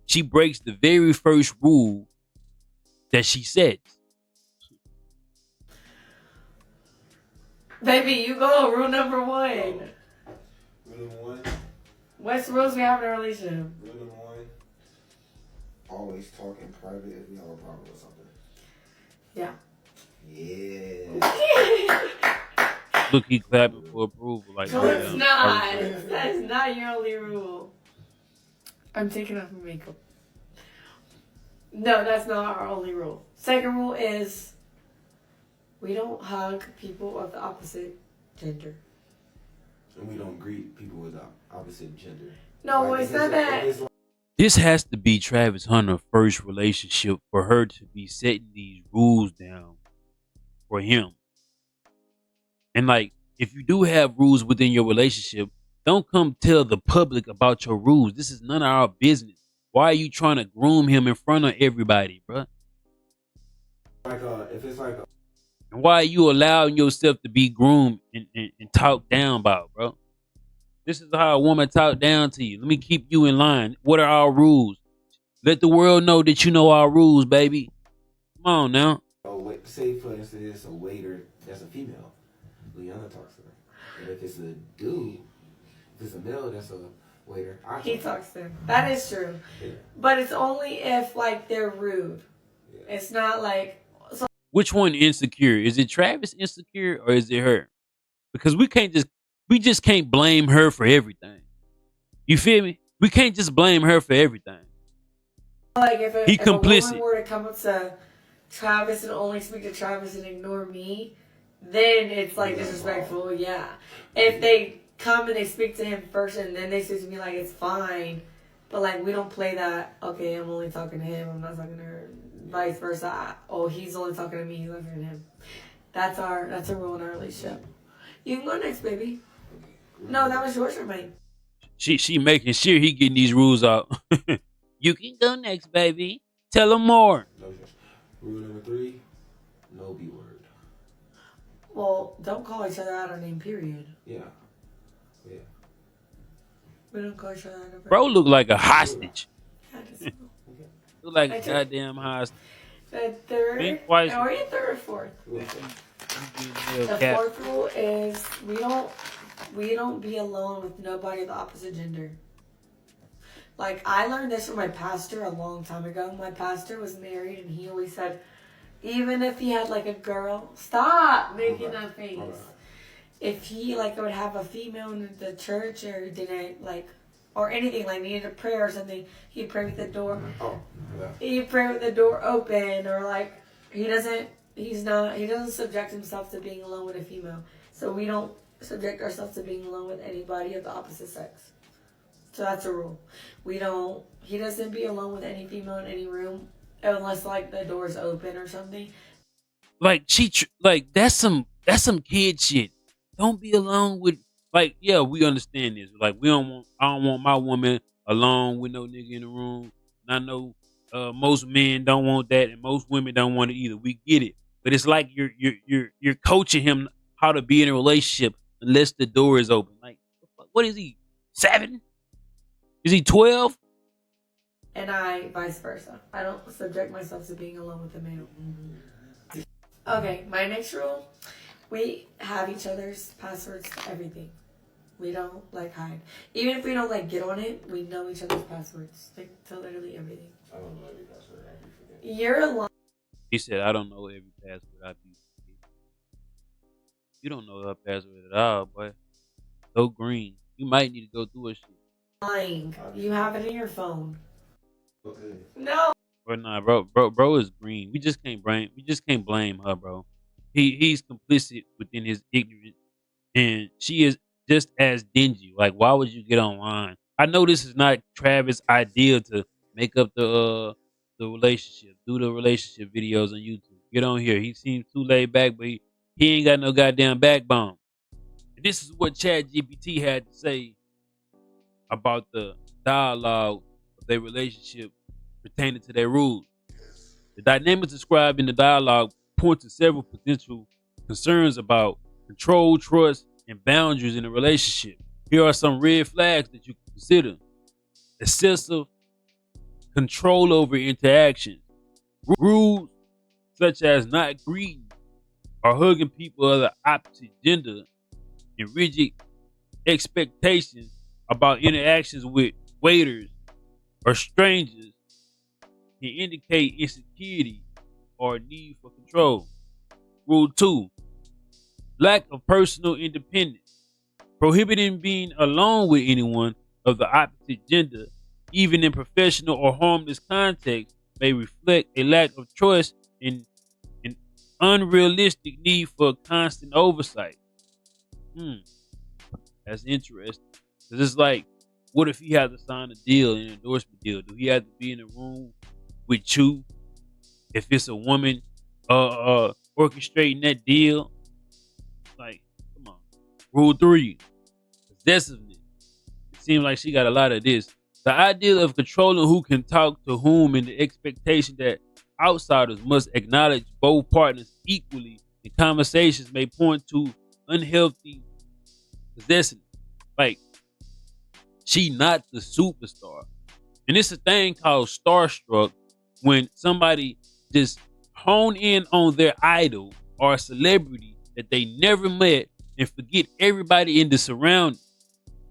she breaks the very first rule that she sets. Baby, you go. Rule number one. Rule number one. What's the rules we have in a relationship? Rule number one. Always talk in private if we have a problem with something. Yeah. Yeah. Look, he clapping for approval. Like, No, it's not. That is not your only rule. I'm taking off my makeup. No, that's not our only rule. Second rule is we don't hug people of the opposite gender. And we don't greet people with the opposite gender. No, like, it's not that. This has to be Travis Hunter's first relationship for her to be setting these rules down for him. And like, if you do have rules within your relationship, don't come tell the public about your rules. This is none of our business. Why are you trying to groom him in front of everybody, bro? Like if it's like and why are you allowing yourself to be groomed and talked down about, bro? This is how a woman talk down to you. Let me keep you in line. What are our rules? Let the world know that you know our rules, baby. Come on now. Say for instance, it's a waiter that's a female. Leanna talks to her. And if it's a dude, if it's a male that's a waiter, he talks to him. That is true. Yeah. But it's only if like they're rude. Yeah. It's not like which one insecure? Is it Travis insecure or is it her? Because we just can't blame her for everything. You feel me? We can't just blame her for everything. Like if a woman were to come up to Travis and only speak to Travis and ignore me, then it's like disrespectful. Yeah. If they come and they speak to him first and then they speak to me, like it's fine. But like we don't play that. Okay, I'm only talking to him. I'm not talking to her. Vice versa. Oh, he's only talking to me. He's talking to him. That's a rule in our relationship. You can go next, baby. No, that was yours or mine. She making sure he getting these rules out. You can go next, baby. Tell him more. Rule number 3, no B word. Well, don't call each other out our name, period. Yeah. We don't call each other out our bro look like a hostage. Yeah, look like a goddamn hostage. The third, or you third or fourth? The fourth rule is we don't be alone with nobody of the opposite gender. Like, I learned this from my pastor a long time ago. My pastor was married, and he always said, even if he had, like, a girl... Stop making that face. If he, like, would have a female in the church or didn't, like... Or anything, like, needed a prayer or something, he'd pray with the door... He'd pray with the door open, or, like, he doesn't subject himself to being alone with a female. So we don't subject ourselves to being alone with anybody of the opposite sex. So that's a rule. He doesn't be alone with any female in any room unless like the door's open or something. Like that's some kid shit. Don't be alone with like, yeah, we understand this. Like I don't want my woman alone with no nigga in the room. And I know most men don't want that and most women don't want it either. We get it. But it's like you're coaching him how to be in a relationship unless the door is open. Like what is he? 7? Is he 12? And I vice versa. I don't subject myself to being alone with a male. Okay, my next rule. We have each other's passwords to everything. We don't like hide. Even if we don't like get on it, we know each other's passwords. Like to literally everything. I don't know every password. I be forgetting. You're lying. He said, I don't know every password I be forgetting. You don't know her password at all, boy. So green. You might need to go through a shit. Lying. You have it in your phone. Okay. No. But nah, bro is green. We just can't blame her, bro. He's complicit within his ignorance, and she is just as dingy. Like, why would you get online? I know this is not Travis' idea to make up the relationship, do the relationship videos on YouTube. Get on here. He seems too laid back, but he ain't got no goddamn backbone. And this is what ChatGPT had to say about the dialogue of their relationship pertaining to their rules. The dynamics described in the dialogue point to several potential concerns about control, trust, and boundaries in a relationship. Here are some red flags that you can consider. Excessive control over interactions. Rules such as not greeting or hugging people of the opposite gender and rigid expectations about interactions with waiters or strangers can indicate insecurity or a need for control. Rule 2. Lack of personal independence. Prohibiting being alone with anyone of the opposite gender, even in professional or harmless contexts, may reflect a lack of choice and an unrealistic need for constant oversight. Hmm, that's interesting. Because it's like, what if he had to sign a deal, an endorsement deal? Do he have to be in a room with you if it's a woman orchestrating that deal? Like, come on. Rule 3. Possessiveness. It seems like she got a lot of this. The idea of controlling who can talk to whom and the expectation that outsiders must acknowledge both partners equally in conversations may point to unhealthy possessiveness. Like, she not the superstar. And it's a thing called starstruck when somebody just hone in on their idol or a celebrity that they never met and forget everybody in the surroundings.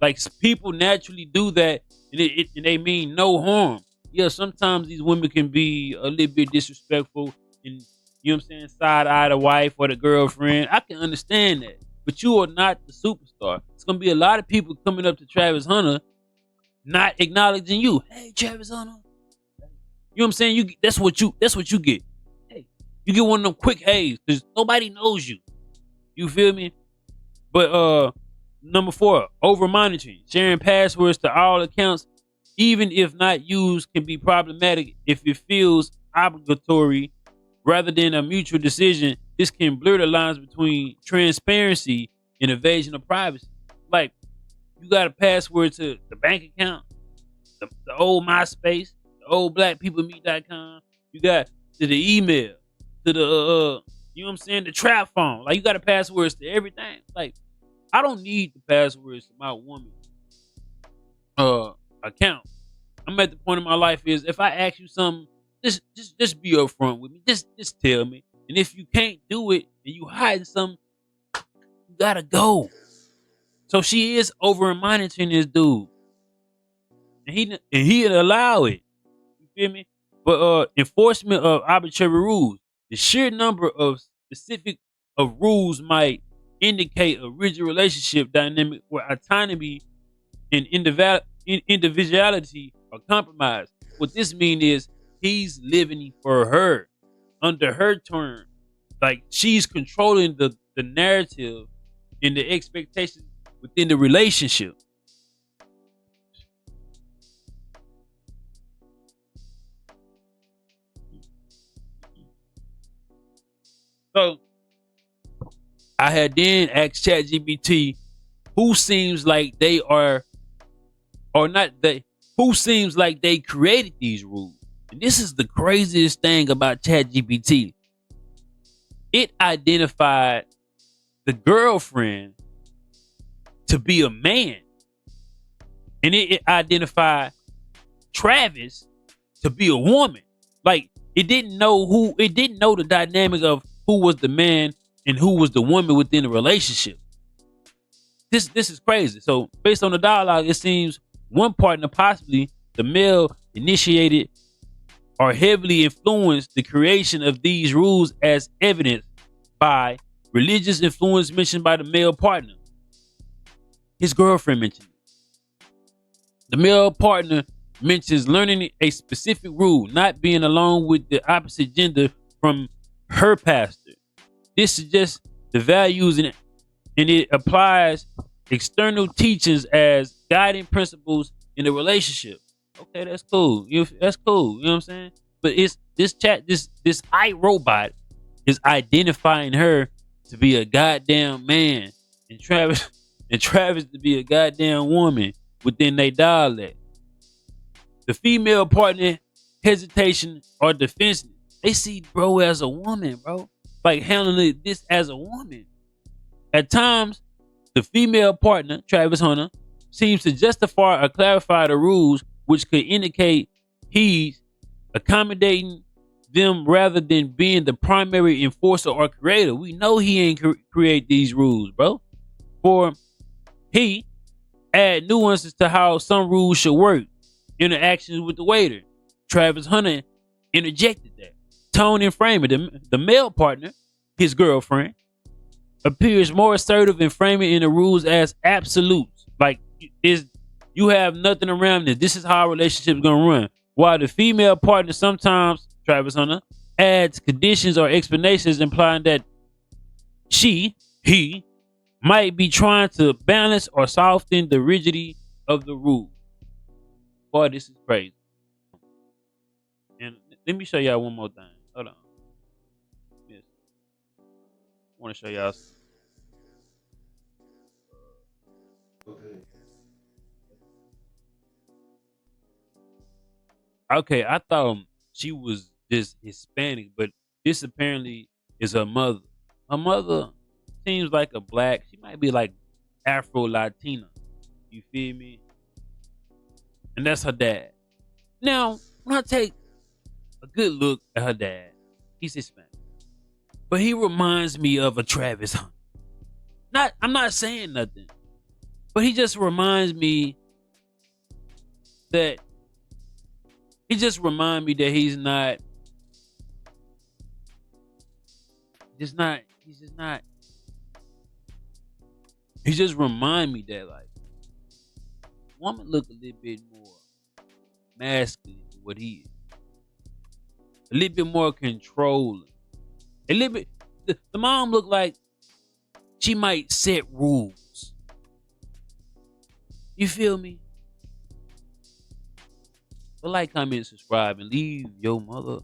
Like people naturally do that, and they mean no harm. Yeah, sometimes these women can be a little bit disrespectful and you know what I'm saying, side eye the wife or the girlfriend. I can understand that. But you are not the superstar. It's gonna be a lot of people coming up to Travis Hunter not acknowledging you. Hey Travis Hunter. You know what I'm saying? That's what you get. Hey, you get one of them quick hays because nobody knows you. You feel me? But number 4, over monitoring. Sharing passwords to all accounts, even if not used, can be problematic if it feels obligatory rather than a mutual decision. This can blur the lines between transparency and evasion of privacy. Like, you got a password to the bank account, the old MySpace, the old blackpeoplemeet.com. You got to the email, to the you know what I'm saying, the trap phone. Like, you got a passwords to everything. Like, I don't need the passwords to my woman account. I'm at the point in my life is if I ask you something, just be upfront with me. Just tell me. And if you can't do it and you hiding something, you gotta go. So she is over monitoring this dude, and he'd allow it. You feel me? But enforcement of arbitrary rules, the sheer number of specific of rules might indicate a rigid relationship dynamic where autonomy and individuality are compromised. What this means is he's living for her under her terms. Like she's controlling the narrative and the expectations within the relationship. So I had then asked ChatGPT who seems like they are or not they who seems like they created these rules. And this is the craziest thing about ChatGPT. It identified the girlfriend to be a man. And it identified Travis to be a woman. Like it didn't know the dynamic of who was the man and who was the woman within the relationship. This is crazy. So based on the dialogue, it seems one partner, possibly the male, initiated or heavily influenced the creation of these rules as evidenced by religious influence mentioned by the male partner. His girlfriend mentioned it. The male partner mentions learning a specific rule, not being alone with the opposite gender from her pastor. This suggests the values and it applies external teachings as guiding principles in the relationship. Okay, that's cool. That's cool. You know what I'm saying? But it's this iRobot is identifying her to be a goddamn man and Travis to be a goddamn woman within their dialect. The female partner hesitation or defensiveness. They see bro as a woman, bro. Like handling this as a woman. At times, the female partner, Travis Hunter, seems to justify or clarify the rules which could indicate He's accommodating them rather than being the primary enforcer or creator. We know he ain't create these rules, bro. For he add nuances to how some rules should work. Interactions with the waiter. Travis Hunter interjected that. Tone and framing. The male partner, his girlfriend, appears more assertive in framing in the rules as absolutes. Like, is you have nothing around this. This is how our relationship's gonna run. While the female partner sometimes, Travis Hunter, adds conditions or explanations implying that he might be trying to balance or soften the rigidity of the rule. Boy, this is crazy. And let me show y'all one more thing. Hold on. Yes. I want to show y'all. Okay. Okay, I thought she was just Hispanic, but this apparently is her mother. Her mother seems like a black. She might be like Afro Latina. You feel me? And that's her dad. Now, when I take a good look at her dad, he's Hispanic, but he reminds me of a Travis Hunt. I'm not saying nothing, but he just reminds me that he's not. He's just not. He just remind me that like woman look a little bit more masculine than what he is. A little bit more controlling. A little bit. The mom look like she might set rules. You feel me? But like, comment, subscribe, and leave your mother